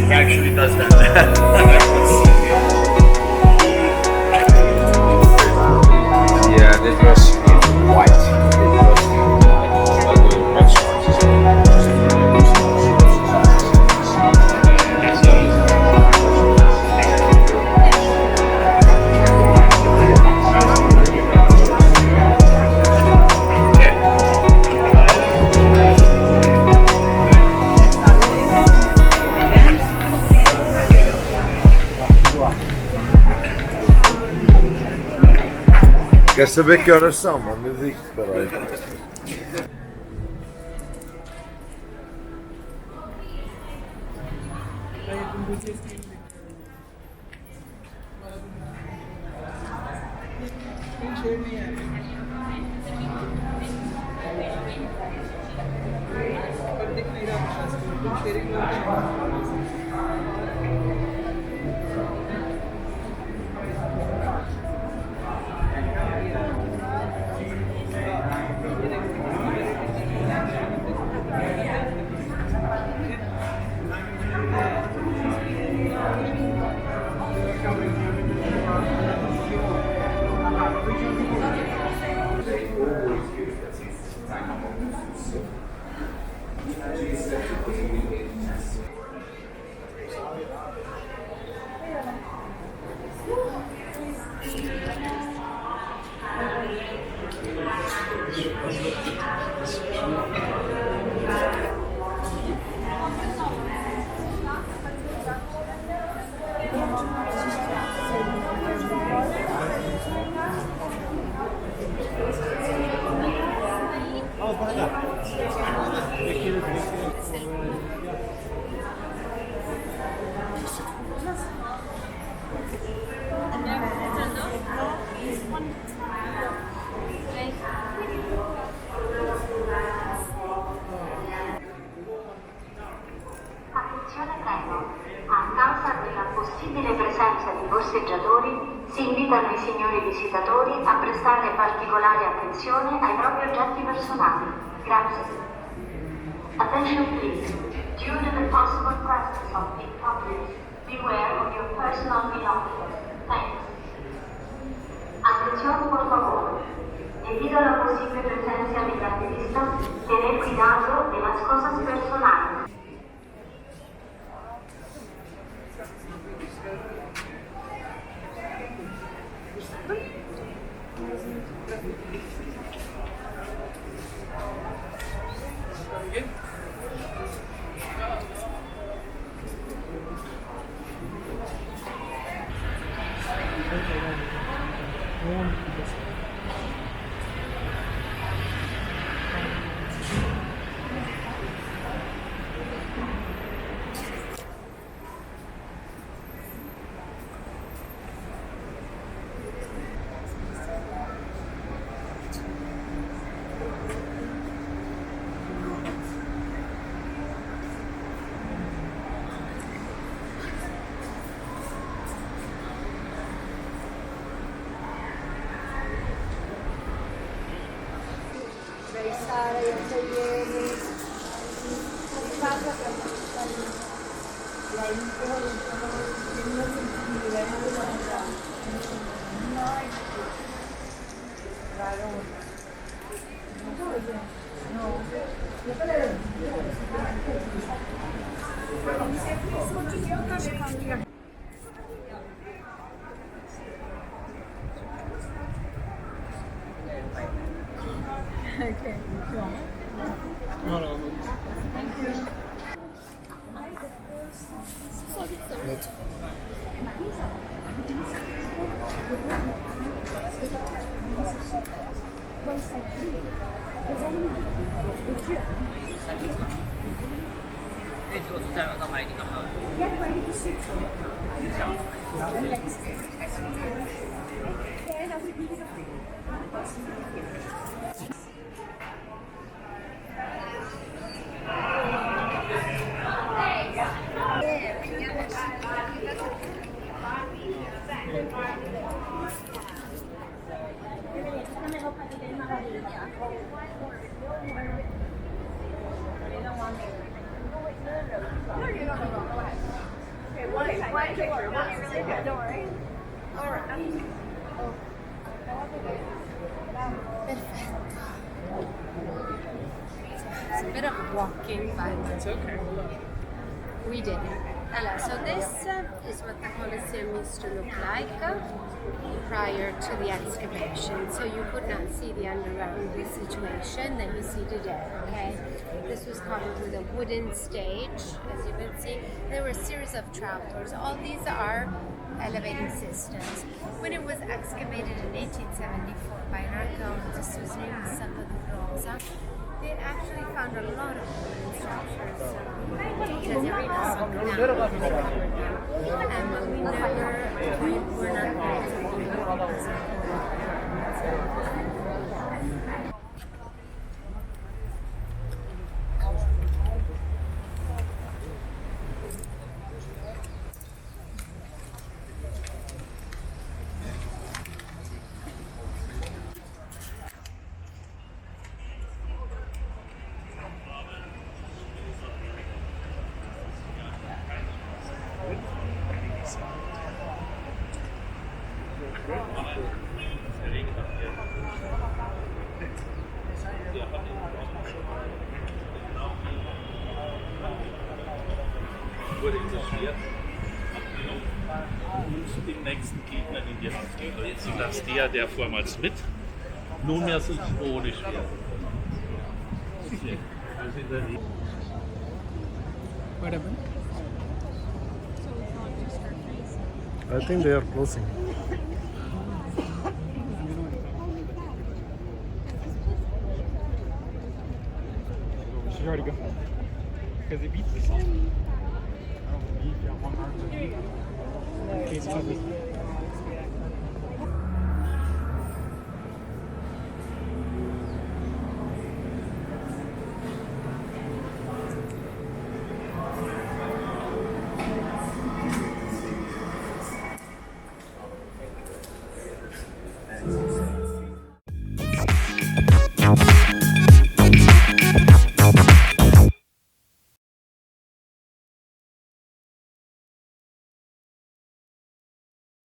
He actually does that. Yeah, this was white. Questo vecchio insomma, musik però. Attenzione prego, a causa della possibile presenza di borseggiatori, si invitano i signori visitatori a prestare particolare attenzione ai propri oggetti personali. Grazie. Attention please. Due to the possible presence of pickpockets, beware of your personal belongings. Thanks. Atención por favor. Debido a la posible presencia de carteristas, tener cuidado de las cosas personales. Sara, io sei ieri. Di casa per lei non sentire, non lo mangiare. It's a bit of walking, but it's okay. We did it. So this is what the Colosseum used to look like prior to the excavation. So you could not see the underground situation that you see today, okay? This was covered with a wooden stage, as you can see. There were a series of trapdoors. All these are elevating systems. When it was excavated in 1874 by an archaeologist whose name is Salvatore Rosa, they actually found a lot of wooden structures because every vessel could not cover them. But we were not going Wurde integriert und den nächsten Gegner in die Hand gedrückt, sodass der vormals mit nunmehr sich ohne Schwert. Also in der Regel. What happened? I think they are closing. Should already go. Because it beats the song. I don't believe you have one heart to beat. Okay, it's not this.